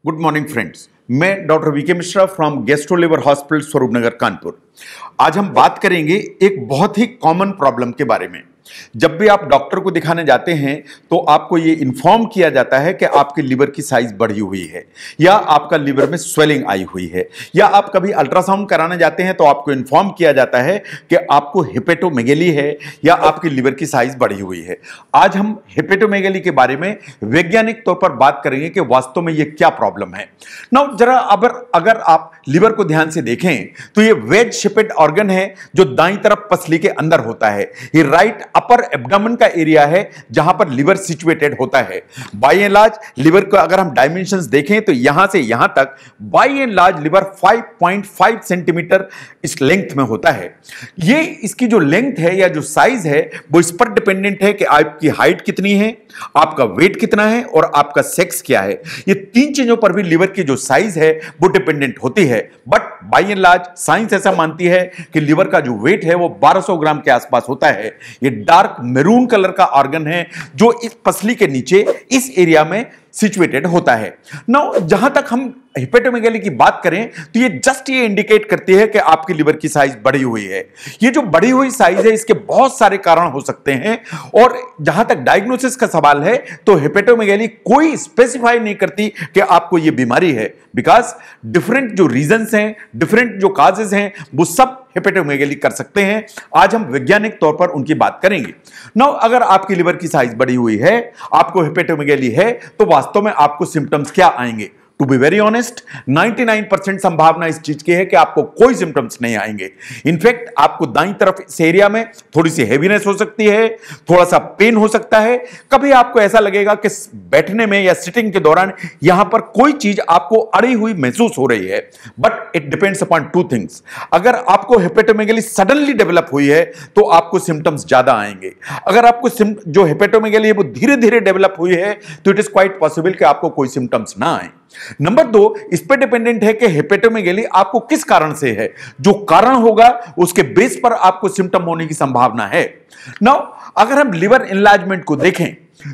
Good morning friends. मैं doctor VK Mishra from gastro liver hospital Swaroop Nagar Kanpur. आज हम बात करेंगे एक बहुत ही कॉमन प्रॉब्लम के बारे में। जब भी आप डॉक्टर को दिखाने जाते हैं तो आपको ये इन्फॉर्म किया जाता है कि आपके लिवर की साइज बढ़ी हुई है या आपका लिवर में स्वेलिंग आई हुई है, या आप कभी अल्ट्रासाउंड कराने जाते हैं तो आपको इन्फॉर्म किया जाता है कि आपको हेपेटोमेगेली है या आपकी लिवर की साइज बढ़ी हुई है। आज हम हेपेटोमेगेली के बारे में वैज्ञानिक तौर पर बात करेंगे कि वास्तव में ये क्या प्रॉब्लम है। नाउ जरा अगर आप लिवर को ध्यान से देखें तो ये वेज शेपेड ऑर्गन है जो दाईं तरफ पसली के अंदर होता है। ये राइट अपर एब्डोमेन का एरिया है जहां पर लिवर सिचुएटेड होता है। बाय एंड लार्ज लिवर को अगर हम डायमेंशंस देखें तो यहां से यहां तक by and large liver 5.5 centimetre इस लेंथ में होता है। ये इसकी जो लेंथ है या जो साइज है वो इस पर डिपेंडेंट है कि आपकी हाइट कितनी है, आपका वेट कितना है और आपका सेक्स क्या है। ये तीन चीजों पर भी लिवर की जो साइज है वो डिपेंडेंट होती है। But by and large science ऐसा मानती है कि लिवर का जो वेट है वो 1200 ग्राम के आसपास होता है। ये डार्क मैरून कलर का ऑर्गन है जो इस पसली के नीचे इस एरिया में सिचुएटेड होता है। नाउ जहां तक हम हेपेटोमेगेली की बात करें तो ये जस्ट ये इंडिकेट करती है कि आपकी लिवर की साइज बढ़ी हुई है। ये जो बढ़ी हुई साइज है इसके बहुत सारे कारण हो सकते हैं, और जहां तक डायग्नोसिस का सवाल है तो हेपेटोमेगेली कोई स्पेसिफाई नहीं करती कि आपको ये बीमारी है, बिकॉज डिफरेंट जो रीजंस हैं, डिफरेंट जो काजेस हैं, वो सब हेपेटोमेगेली कर सकते हैं। आज हम वैज्ञानिक तौर पर उनकी बात करेंगे। नाउ अगर आपकी लिवर की साइज बढ़ी हुई है, आपको हेपेटोमेगेली है, तो वास्तव में आपको सिम्टम्स क्या आएंगे? टू बी वेरी ऑनेस्ट 99% संभावना इस चीज की है कि आपको कोई सिम्टम्स नहीं आएंगे। इनफैक्ट आपको दाईं तरफ इस एरिया में थोड़ी सी हेवीनेस हो सकती है, थोड़ा सा पेन हो सकता है, कभी आपको ऐसा लगेगा कि बैठने में या सिटिंग के दौरान यहां पर कोई चीज आपको अड़ी हुई महसूस हो रही है। But it depends upon two things. अगर आपको हेपेटोमेगेली सडनली डेवलप हुई है तो आपको सिम्टम्स ज्यादा आएंगे। अगर आपको जो हेपेटोमेगेली है वो धीरे धीरे डेवलप हुई है तो इट इज क्वाइट पॉसिबल कि आपको कोई सिम्टम्स ना आए। नंबर 2, इस पर डिपेंडेंट है कि हेपेटोमेगेली आपको किस कारण से है। जो कारण होगा उसके बेस पर आपको सिम्टम होने की संभावना है। नाउ अगर हम लिवर एनलार्जमेंट को देखें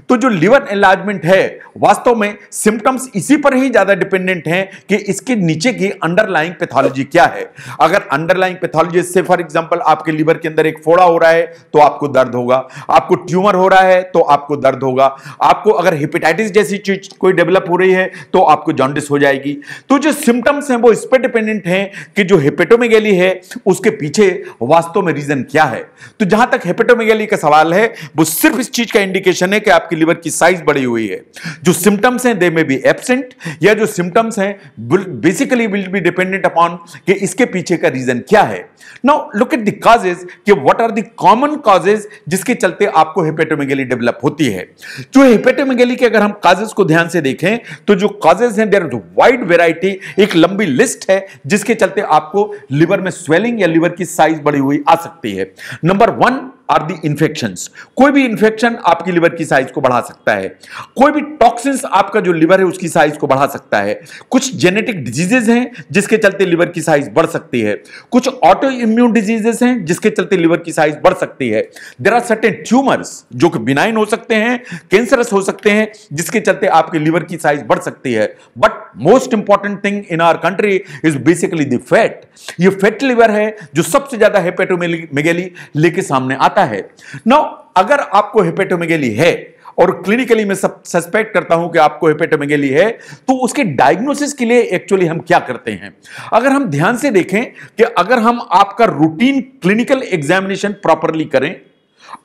तो जो लिवर एनलार्जमेंट है वास्तव में सिम्टम्स इसी पर ही ज्यादा डिपेंडेंट हैं कि इसके नीचे की अंडरलाइंग पैथोलॉजी क्या है। अगर अंडरलाइंग पैथोलॉजी से फॉर एग्जांपल आपके लिवर के अंदर एक फोड़ा हो रहा है तो आपको दर्द होगा, आपको ट्यूमर हो रहा है तो आपको दर्द होगा, आपको अगर हेपेटाइटिस जैसी चीज कोई डेवलप हो रही है तो आपको जॉन्डिस हो जाएगी। तो जो सिम्टम्स हैं वो इस पर डिपेंडेंट हैं कि जो हेपेटोमेगेली है उसके पीछे वास्तव में रीजन क्या है। तो जहां तक हेपेटोमेगेली का सवाल है वो सिर्फ इस चीज का इंडिकेशन है कि आपकी लिवर की साइज बढ़ी हुई है। जो सिम्टम्स हैं दे में बी एब्सेंट, या जो सिम्टम्स हैं basically will be dependent upon कि इसके पीछे का रीजन क्या है। Now look at the causes कि what are the common causes जिसके चलते आपको हेपेटोमेगेली डेवलप होती है। जो हेपेटोमेगेली के अगर हम कॉजेज को ध्यान से देखें तो जो कॉजेज हैं देयर इज वाइड वैरायटी, एक लंबी लिस्ट है जिसके चलते आपको लिवर में स्वेलिंग या लिवर की साइज बढ़ी हुई आ सकती है। Number 1 are the infections. कोई भी इन्फेक्शन आपकी लिवर की साइज को बढ़ा सकता है। कोई भी टॉक्सिन्स आपका जो लिवर है उसकी साइज को बढ़ा सकता है। कुछ जेनेटिक डिजीजेस हैं जिसके चलते लिवर की साइज बढ़ सकती है। कुछ ऑटो इम्यून डिजीजेस हैं जिसके चलते लिवर की साइज बढ़ सकती है। देयर आर सर्टेन ट्यूमर्स जो कि बिनाइन हो सकते हैं, कैंसरस हो सकते हैं, जिसके चलते आपके लिवर की साइज बढ़ सकती है। But most important thing in our country is basically the fat. ये फैट लिवर है जो सबसे ज्यादा हेपेटोमेगेली लेके सामने आता है। नाउ अगर आपको हेपेटोमेगेली है और क्लिनिकली मैं सस्पेक्ट करता हूं कि आपको हेपेटोमेगेली है तो उसके डायग्नोसिस के लिए एक्चुअली हम क्या करते हैं। अगर हम ध्यान से देखें कि अगर हम आपका रूटीन क्लिनिकल एग्जामिनेशन प्रॉपरली करें,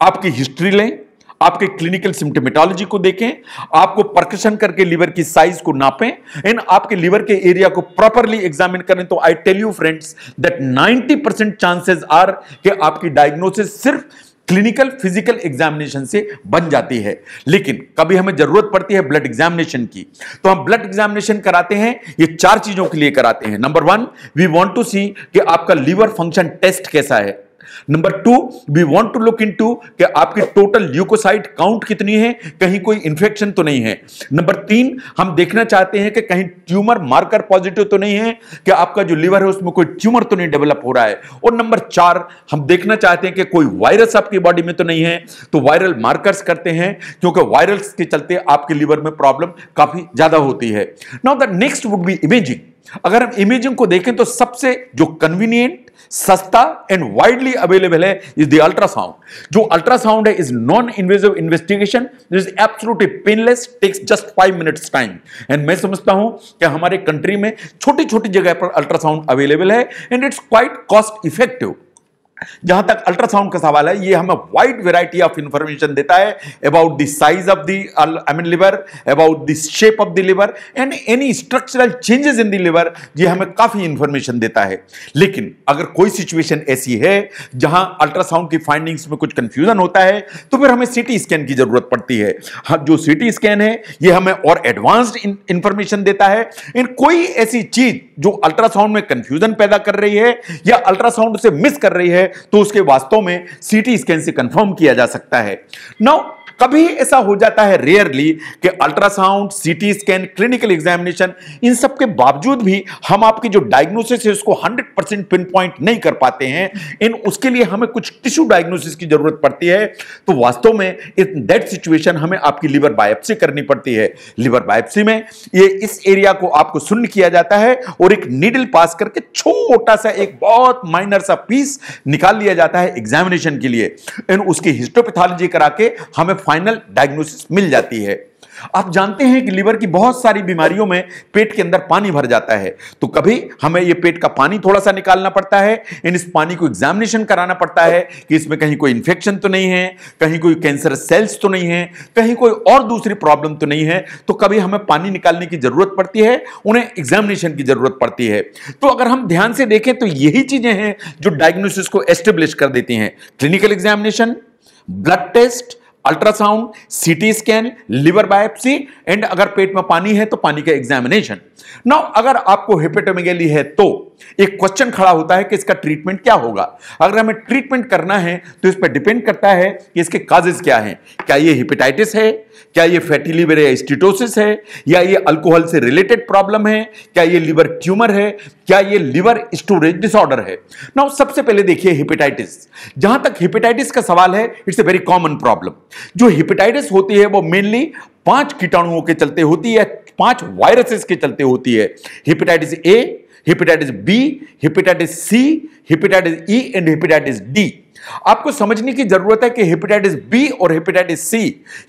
आपकी हिस्ट्री लें, आपके क्लिनिकल सिम्टोमेटोलॉजी को देखें, आपको परकशन करके लिवर की साइज को नापें, एंड आपके लिवर के एरिया को प्रॉपरली एग्जामिन करें, तो I tell you friends that 90% chances are कि आपकी डायग्नोसिस सिर्फ क्लिनिकल फिजिकल एग्जामिनेशन से बन जाती है। लेकिन कभी हमें जरूरत पड़ती है ब्लड एग्जामिनेशन की, तो हम ब्लड एग्जामिनेशन कराते हैं। ये 4 चीजों के लिए कराते हैं। Number 1, we want to see कि आपका लिवर फंक्शन टेस्ट कैसा है। Number 2, we want to look into कि आपकी टोटल ल्यूकोसाइट काउंट कितनी है, कहीं कोई इंफेक्शन तो नहीं है। नंबर 3, हम देखना चाहते हैं कि कहीं ट्यूमर मार्कर पॉजिटिव तो नहीं है, कि आपका जो लिवर है उसमें कोई ट्यूमर तो नहीं डेवलप हो रहा है। और नंबर 4, हम देखना चाहते हैं कि कोई वायरस आपकी बॉडी में तो नहीं है, तो वायरल मार्कर्स करते हैं, क्योंकि वायरल्स के चलते आपके लिवर में प्रॉब्लम काफी ज्यादा होती है। Now the next would be imaging. अगर हम इमेजिंग को देखें तो सबसे जो कन्वीनियंट, सस्ता एंड वाइडली अवेलेबल है इज द अल्ट्रासाउंड। जो अल्ट्रासाउंड है is non invasive investigation, is absolutely painless, takes just 5 minutes time. And मैं समझता हूं कि हमारे कंट्री में छोटी छोटी जगह पर अल्ट्रासाउंड अवेलेबल है and it's quite cost effective. जहां तक अल्ट्रासाउंड का सवाल है, ये हमें वाइड वैरायटी ऑफ इंफॉर्मेशन देता है about the size of the liver, about the shape of the liver and any structural changes in the liver. ये हमें काफी इंफॉर्मेशन देता है। लेकिन अगर कोई सिचुएशन ऐसी है जहां अल्ट्रासाउंड की फाइंडिंग्स में कुछ कंफ्यूजन होता है, तो फिर हमें सीटी स्कैन की जरूरत पड़ती है। जो सीटी स्कैन है ये हमें और एडवांस्ड इंफॉर्मेशन देता है। इन कोई ऐसी चीज जो अल्ट्रासाउंड में कंफ्यूजन पैदा कर रही है या अल्ट्रासाउंड से मिस कर रही है, तो उसके वास्तव में सीटी स्कैन से कंफर्म किया जा सकता है। नाउ कभी ऐसा हो जाता है रेयरली कि ultrasound, CT scan, clinical examination, इन सब के बावजूद भी हम आपकी जो डायग्नोसिस है उसको 100% पिन पॉइंट नहीं कर पाते हैं। इन उसके लिए हमें कुछ टिश्यू डायग्नोसिस की जरूरत पड़ती है। तो वास्तव में इन दैट सिचुएशन हमें आपकी लिवर बायोप्सी करनी पड़ती है। लिवर बायोप्सी में ये इस एरिया को आपको शून्य किया जाता है और एक नीडल पास करके छोटा सा एक बहुत माइनर सा पीस निकाल लिया जाता है एग्जामिनेशन के लिए। इन उसकी हिस्टोपैथोलॉजी करा के हमें फाइनल डायग्नोसिस मिल जाती है। आप जानते हैं कि लिवर की बहुत सारी बीमारियों में पेट के अंदर पानी भर जाता है, तो कभी हमें यह पेट का पानी थोड़ा सा निकालना पड़ता है। इस पानी को एग्जामिनेशन कराना पड़ता है कि इसमें कहीं कोई इंफेक्शन तो नहीं है, कहीं कोई कैंसर सेल्स तो नहीं है, कहीं कोई और दूसरी प्रॉब्लम तो नहीं है। तो कभी हमें पानी निकालने की जरूरत पड़ती है, उन्हें एग्जामिनेशन की जरूरत पड़ती है। तो अगर हम ध्यान से देखें तो यही चीजें हैं जो डायग्नोसिस को एस्टेब्लिश कर देती हैं। Clinical examination, blood test, ultrasound, CT scan, liver biopsy and अगर पेट में पानी है तो पानी का एग्जामिनेशन। नाउ अगर आपको हेपेटोमेगैली है तो एक क्वेश्चन खड़ा होता है कि इसका ट्रीटमेंट क्या होगा। अगर हमें ट्रीटमेंट करना है तो इस पर डिपेंड करता है कि इसके काजेस क्या हैं। क्या ये हेपेटाइटिस है, क्या ये फैटी लिवर या स्टीटोसिस है, या ये अल्कोहल से रिलेटेड प्रॉब्लम है, क्या ये लिवर ट्यूमर है, क्या ये लिवर स्टोरेज डिसऑर्डर है। नाउ सबसे पहले देखिए हेपेटाइटिस। जहां तक हेपेटाइटिस का सवाल है, it's a very common problem. जो हेपेटाइटिस होती है वो मेनली 5 कीटाणुओं के चलते होती है, 5 वायरसेस के चलते होती है। Hepatitis A, hepatitis B, hepatitis C, hepatitis E and hepatitis D. आपको समझने की जरूरत है कि हेपेटाइटिस बी और हेपेटाइटिस सी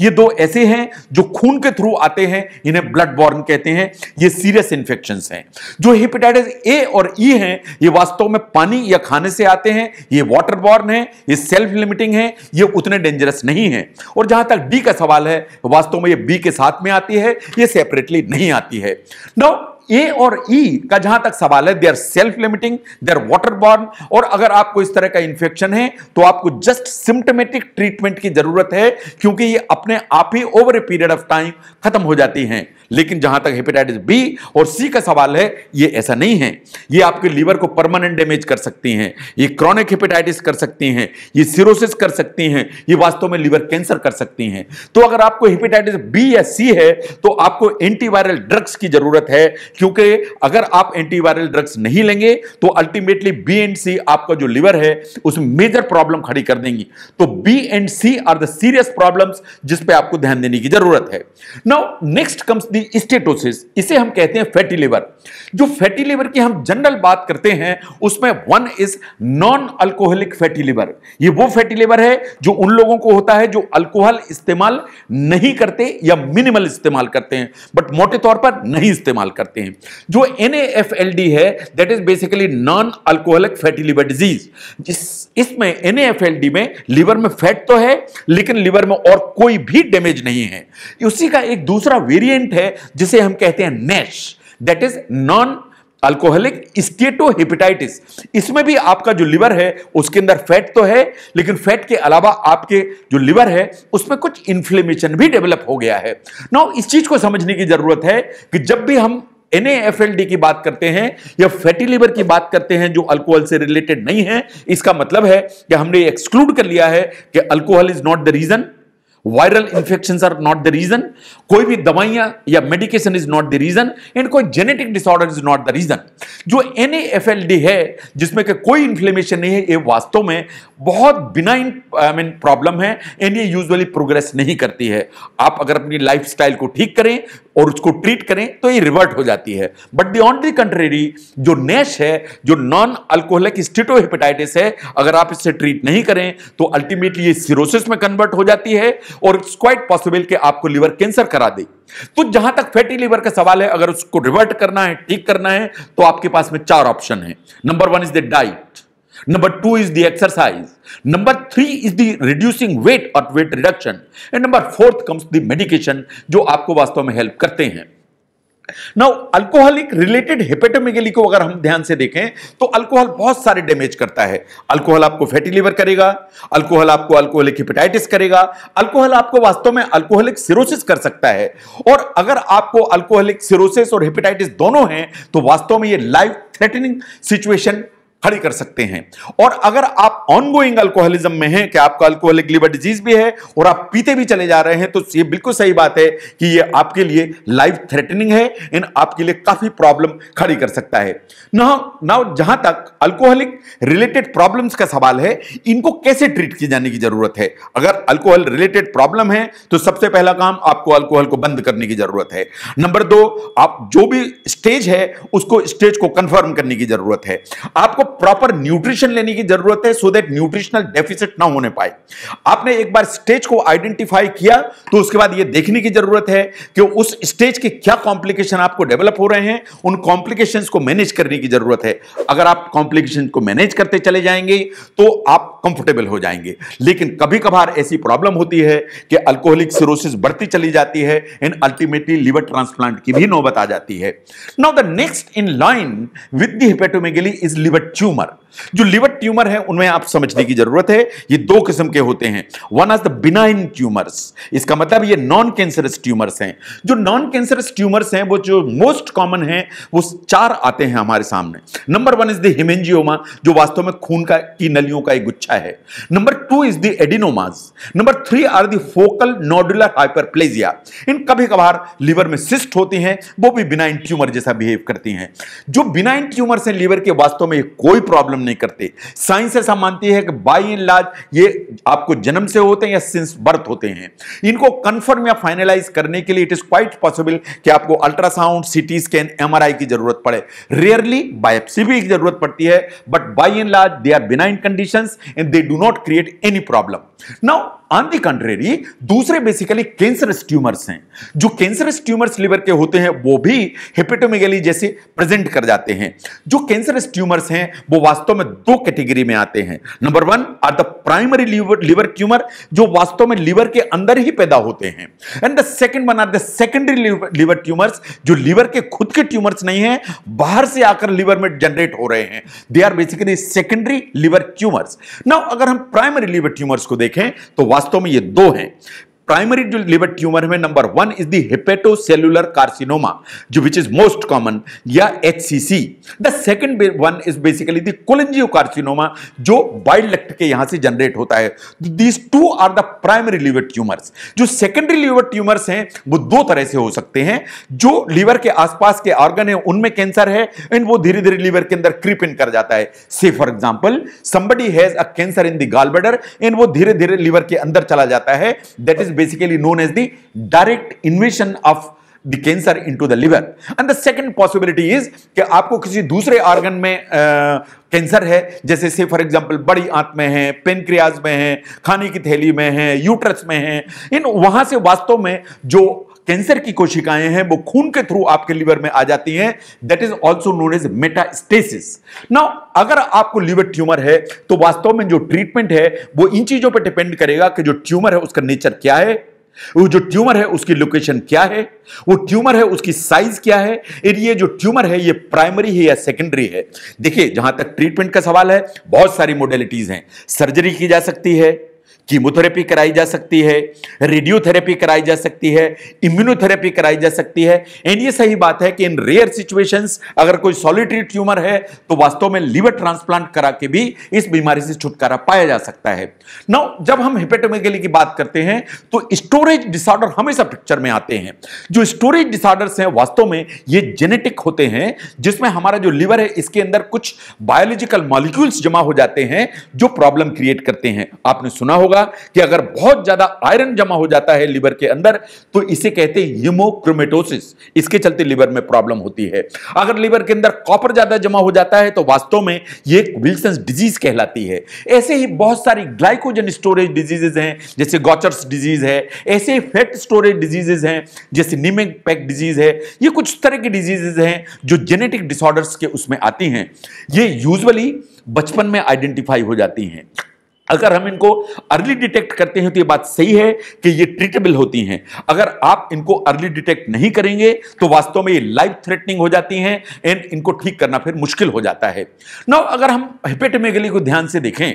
ये दो ऐसे हैं जो खून के थ्रू आते हैं, इन्हें ब्लड बॉर्न कहते हैं। ये सीरियस इंफेक्शंस हैं। जो हेपेटाइटिस ए और ई हैं ये वास्तव में पानी या खाने से आते हैं, ये वाटर बॉर्न है, ये सेल्फ लिमिटिंग है, ये उतने डेंजरस नहीं है। और जहां तक डी का सवाल है, वास्तव में ये बी के साथ में आती है, ये सेपरेटली नहीं आती है। नाउ ए और ई का जहां तक सवाल है, they are self limiting, they are waterborne. और अगर आपको इस तरह का इंफेक्शन है तो आपको जस्ट सिम्टोमेटिक ट्रीटमेंट की जरूरत है, क्योंकि ये अपने आप ही over a period of time खत्म हो जाती हैं। लेकिन जहां तक हेपेटाइटिस बी और सी का सवाल है, ये ऐसा नहीं है। ये आपके लीवर को परमानेंट डैमेज कर सकती हैं, ये क्रॉनिक हेपेटाइटिस कर सकती हैं, ये सिरोसिस कर सकती हैं, ये वास्तव में लीवर कैंसर कर सकती हैं। तो अगर आपको हेपेटाइटिस बी या सी है तो आपको एंटीवायरल ड्रग्स की जरूरत है, क्योंकि अगर आप एंटीवायरल ड्रग्स नहीं लेंगे तो अल्टीमेटली बी एंड सी आपका जो लिवर है उसमें मेजर प्रॉब्लम खड़ी कर देंगी। तो B and C are the serious problems जिस पे आपको ध्यान देने की जरूरत है। Now next comes the steatosis. इसे हम कहते हैं फैटी लिवर। जो फैटी लिवर की हम जनरल बात करते हैं उसमें one is non alcoholic fatty liver. ये वो फैटी लिवर है जो उन लोगों को होता है जो अल्कोहल इस्तेमाल नहीं करते या मिनिमल इस्तेमाल करते हैं, बट मोटे तौर पर नहीं इस्तेमाल करते हैं। जो NAFLD है that is basically non alcoholic fatty liver disease. इसमें NAFLD में लिवर में फैट तो है लेकिन लिवर में और कोई भी डैमेज नहीं है। उसी का एक दूसरा वेरिएंट है जिसे हम कहते हैं NASH, that is non alcoholic steatohepatitis. इसमें भी आपका जो लिवर है उसके अंदर फैट तो है, लेकिन फैट के अलावा आपके जो लिवर है उसमें कुछ इन्फ्लेमेशन भी डेवलप हो गया है। नाउ इस चीज को समझने की जरूरत है कि जब भी हम NaFLD की बात करते हैं या फैटी लिवर की बात करते हैं जो अल्कोहल से रिलेटेड नहीं है, इसका मतलब है कि हमने एक्सक्लूड कर लिया है कि alcohol is not the reason, viral infections are not the reason, कोई भी दवाइयां या medication is not the reason, and कोई genetic disorder is not the reason. जो NaFLD है जिसमें कि कोई इन्फ्लेमेशन नहीं है, ये वास्तव में बहुत बिनाइन प्रॉब्लम है एंड ये यूजुअली प्रोग्रेस नहीं करती है। आप अगर अपनी लाइफस्टाइल को ठीक करें और उसको ट्रीट करें तो ये रिवर्ट हो जाती है। But the on the contrary जो NASH है, जो नॉन अल्कोहलिक स्टीटोहेपेटाइटिस है, अगर आप इससे ट्रीट नहीं करें तो अल्टीमेटली ये सिरोसिस में कन्वर्ट हो जाती है और इट्स क्वाइट पॉसिबल कि आपको लिवर कैंसर करा दे। तो जहां तक फैटी लिवर का सवाल है, अगर उसको रिवर्ट करना है, ठीक करना है, तो आपके पास में 4 ऑप्शन है। Number 1 is the diet, number 2 is the exercise, number 3 is the reducing weight और weight reduction, and number 4 comes the medication जो आपको वास्तव में हेल्प करते हैं। नाउ अल्कोहलिक रिलेटेड हेपेटोमेगेली को अगर हम ध्यान से देखें तो अल्कोहल बहुत सारे डैमेज करता है। अल्कोहल आपको फैटी लिवर करेगा, अल्कोहल आपको अल्कोहलिक हेपेटाइटिस करेगा, अल्कोहल आपको वास्तव में अल्कोहलिक सिरोसिस कर सकता है। और अगर आपको अल्कोहलिक सिरोसिस और हेपेटाइटिस दोनों हैं तो वास्तव में ये लाइफ थ्रेटनिंग सिचुएशन खड़ी कर सकते हैं। और अगर आप ऑनगोइंग अल्कोहलिज्म में हैं कि आपका अल्कोहलिक लिवर डिजीज भी है और आप पीते भी चले जा रहे हैं, तो ये बिल्कुल सही बात है कि ये आपके लिए लाइफ थ्रेटनिंग है, इन आपके लिए काफी प्रॉब्लम खड़ी कर सकता है। नाउ जहां तक अल्कोहलिक रिलेटेड प्रॉब्लम्स का सवाल है, इनको कैसे ट्रीट किए जाने की जरूरत है। अगर अल्कोहल रिलेटेड प्रॉब्लम है तो सबसे पहला काम आपको अल्कोहल को बंद करने की जरूरत है। नंबर 2, आप जो भी स्टेज है उसको स्टेज को कंफर्म करने की जरूरत है। आपको प्रॉपर न्यूट्रिशन लेने की जरूरत है सो दैट न्यूट्रिशनल डेफिसिट ना होने पाए। आपने एक बार स्टेज को आइडेंटिफाई किया तो उसके बाद यह देखने की जरूरत है कि उस स्टेज के क्या कॉम्प्लिकेशन आपको डेवलप हो रहे हैं, उन कॉम्प्लिकेशंस को मैनेज करने की जरूरत है। अगर आप कॉम्प्लिकेशन को मैनेज करते चले जाएंगे तो आप कंफर्टेबल हो जाएंगे। लेकिन कभी कभार ऐसी प्रॉब्लम होती है कि अल्कोहलिक सिरोसिस बढ़ती चली जाती है एंड अल्टीमेटली लिवर ट्रांसप्लांट की भी नौबत आ जाती है। Now the next in line with the hepatomegaly is liver tumour. जो लिवर ट्यूमर है उनमें आप समझने की जरूरत है, ये 2 किस्म के होते हैं। One is the benign tumours, इसका मतलब ये नॉन कैंसरस ट्यूमर्स हैं। जो नॉन कैंसरस ट्यूमर्स हैं वो जो मोस्ट कॉमन है वो 4 आते हैं हमारे सामने। नंबर 1 इज द हेमेंजियोमा, जो वास्तव में खून की नलियों का एक गुच्छा है। Number 2 is the adenomas. Number 3 are the focal nodular hyperplasia. इन कभी कभार लिवर में सिस्ट होती हैं, वो भी बिनाइन ट्यूमर जैसा बिहेव करती हैं। जो बिनाइन ट्यूमर्स हैं लिवर के, वास्तव में कोई प्रॉब्लम नहीं करते। साइंस ऐसा मानती है कि बाय एंड लार्ज ये आपको जन्म से होते हैं या सिंस बर्थ होते हैं। इनको कंफर्म या फाइनलाइज करने के लिए इट इज क्वाइट पॉसिबल कि आपको अल्ट्रासाउंड, सीटी स्कैन, MRI की जरूरत पड़े। रेयरली बायोप्सी भी की जरूरत पड़ती है, but by and large they are benign conditions and they do not create any problem. Now on the contrary दूसरे बेसिकली कैंसरस ट्यूमर्स हैं। जो कैंसरस ट्यूमर्स लिवर के होते हैं वो भी हेपेटोमेगेली जैसे प्रेजेंट कर जाते हैं। जो कैंसरस ट्यूमर्स हैं वो वास्तव में 2 कैटेगरी में आते हैं। Number 1 are the primary liver tumour, जो वास्तव में लिवर के अंदर ही पैदा होते हैं, and the second one are the secondary liver tumours, जो लिवर के खुद के ट्यूमर्स नहीं है, बाहर से आकर लिवर में जनरेट हो रहे हैं। They are basically secondary liver tumours. Now अगर हम प्राइमरी लिवर ट्यूमर्स को देखें तो वास्तव में ये 2 हैं। प्राइमरी जो लिवर ट्यूमर में number 1 is the hepatocellular carcinoma, जो विच इज मोस्ट कॉमन, या HCC। The second one is basically the cholangiocarcinoma, जो बाइल डक्ट के यहां से जनरेट होता है। These 2 are the primary liver tumours. जो सेकेंडरी लिवर ट्यूमर्स हैं वो 2 तरह से हो सकते हैं। जो लिवर के आसपास के ऑर्गन है उनमें कैंसर है एंड वो धीरे धीरे लिवर के अंदर क्रीप इन कर जाता है। Say for example somebody has a cancer in the gall bladder and वो धीरे धीरे लिवर के अंदर चला जाता है। That is basically known as the direct invasion of the cancer into the liver. And the second possibility is कि आपको किसी दूसरे ऑर्गन में कैंसर है, जैसे से फॉर एग्जांपल बड़ी आंत में है, पेनक्रियाज में है, खाने की थैली में है, यूट्रस में है। इन वहां से वास्तव में जो कैंसर की कोशिकाएं हैं वो खून के थ्रू आपके लिवर में आ जाती हैं। That is also known as metastasis. Now अगर आपको लिवर ट्यूमर है तो वास्तव में जो ट्रीटमेंट है वो इन चीजों पर डिपेंड करेगा कि जो ट्यूमर है उसका नेचर क्या है, वो जो ट्यूमर है उसकी लोकेशन क्या है, वो ट्यूमर है उसकी साइज क्या है, और ये जो ट्यूमर है ये प्राइमरी है या सेकेंडरी है। देखिए जहां तक ट्रीटमेंट का सवाल है बहुत सारी मोडेलिटीज हैं। सर्जरी की जा सकती है, कीमोथेरेपी कराई जा सकती है, रेडियोथेरेपी कराई जा सकती है, इम्यूनोथेरेपी कराई जा सकती है। एंड ये सही बात है कि इन रेयर सिचुएशंस अगर कोई सॉलिटरी ट्यूमर है तो वास्तव में लिवर ट्रांसप्लांट करा के भी इस बीमारी से छुटकारा पाया जा सकता है। नाउ जब हम हेपेटोमेगेली की बात करते हैं तो स्टोरेज डिसऑर्डर हमेशा पिक्चर में आते हैं। जो स्टोरेज डिसऑर्डर्स हैं वास्तव में ये जेनेटिक होते हैं, जिसमें हमारा जो लिवर है इसके अंदर कुछ बायोलॉजिकल मॉलिक्यूल्स जमा हो जाते हैं जो प्रॉब्लम क्रिएट करते हैं। आपने सुना होगा कि अगर बहुत ज्यादा आयरन जमा हो जाता है लिवर के अंदर तो इसे कहते हैं हीमोक्रोमेटोसिस, इसके चलते लिवर में प्रॉब्लम होती है। अगर लिवर के अंदर कॉपर ज्यादा जमा हो जाता है तो वास्तव में यह विल्सन्स डिजीज कहलाती है। ऐसे ही बहुत सारी ग्लाइकोजन स्टोरेज डिजीजेज हैं जैसे गॉचर्स डिजीज है, ऐसे फैट स्टोरेज डिजीजेज हैं जैसे नीमेक डिजीज है। ये कुछ तरह की डिजीजेज हैं जो जेनेटिक डिसऑर्डर्स के उसमें आती हैं। ये यूजुअली बचपन में आइडेंटिफाई हो जाती हैं। अगर हम इनको अर्ली डिटेक्ट करते हैं तो ये बात सही है कि ये ट्रीटेबल होती हैं। अगर आप इनको अर्ली डिटेक्ट नहीं करेंगे तो वास्तव में ये लाइफ थ्रेटनिंग हो जाती हैं एंड इनको ठीक करना फिर मुश्किल हो जाता है। नाउ अगर हम हेपेटोमेगेली को ध्यान से देखें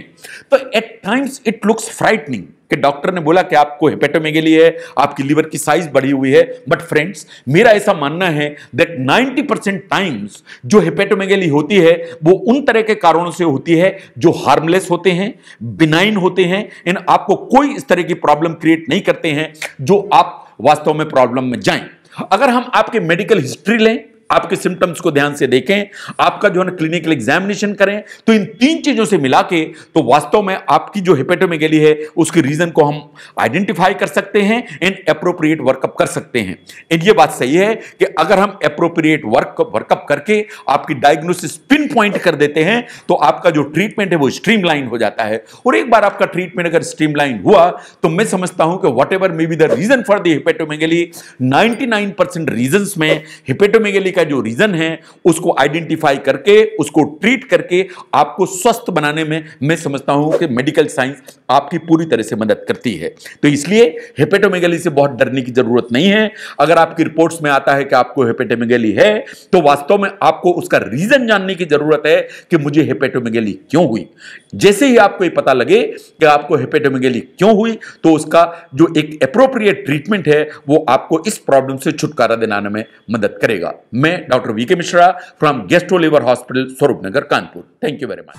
तो at times it looks frightening कि डॉक्टर ने बोला कि आपको हेपेटोमेगेली है, आपकी लिवर की साइज बढ़ी हुई है। बट फ्रेंड्स, मेरा ऐसा मानना है दैट 90% टाइम्स जो हेपेटोमेगेली होती है वो उन तरह के कारणों से होती है जो हार्मलेस होते हैं, बिनाइन होते हैं, इन आपको कोई इस तरह की प्रॉब्लम क्रिएट नहीं करते हैं जो आप वास्तव में प्रॉब्लम में जाएं। अगर हम आपके मेडिकल हिस्ट्री लें, आपके सिम्टम्स को ध्यान से देखें, आपका जो है क्लिनिकल एग्जामिनेशन करें, तो इन तीन चीजों से मिला के तो वास्तव में आपकी जो हेपेटोमेगेली है उसके रीजन को हम आइडेंटिफाई कर सकते हैं एंड एप्रोप्रिएट वर्कअप कर सकते हैं। एंड ये बात सही है कि अगर हम एप्रोप्रिएट वर्कअप करके आपकी डायग्नोसिस पिन पॉइंट कर देते हैं तो आपका जो ट्रीटमेंट है वो स्ट्रीमलाइन हो जाता है। और एक बार आपका ट्रीटमेंट अगर स्ट्रीमलाइन हुआ तो मैं समझता हूं कि whatever may be the reason for the hepatomegaly, 99% reasons में हेपेटोमेगेली का जो रीजन है उसको आइडेंटिफाई करके उसको ट्रीट करके आपको स्वस्थ बनाने में मैं समझता हूं कि मेडिकल साइंस आपकी पूरी तरह से मदद करती है। तो इसलिए हेपेटोमेगेली से बहुत डरने की जरूरत नहीं है। अगर आपकी रिपोर्ट्स में आता है कि आपको हेपेटोमेगेली है तो वास्तव में आपको उसका रीजन जानने की जरूरत है कि मुझे हेपेटोमेगेली क्यों हुई। जैसे ही आपको ये पता लगे कि आपको हेपेटोमेगेली क्यों हुई तो उसका जो एक एप्रोप्रिएट ट्रीटमेंट है वो आपको इस प्रॉब्लम से छुटकारा दिलाने में मदद करेगा। मैं doctor VK Mishra from Gastro Liver Hospital, Swaroopnagar, Kanpur. Thank you very much.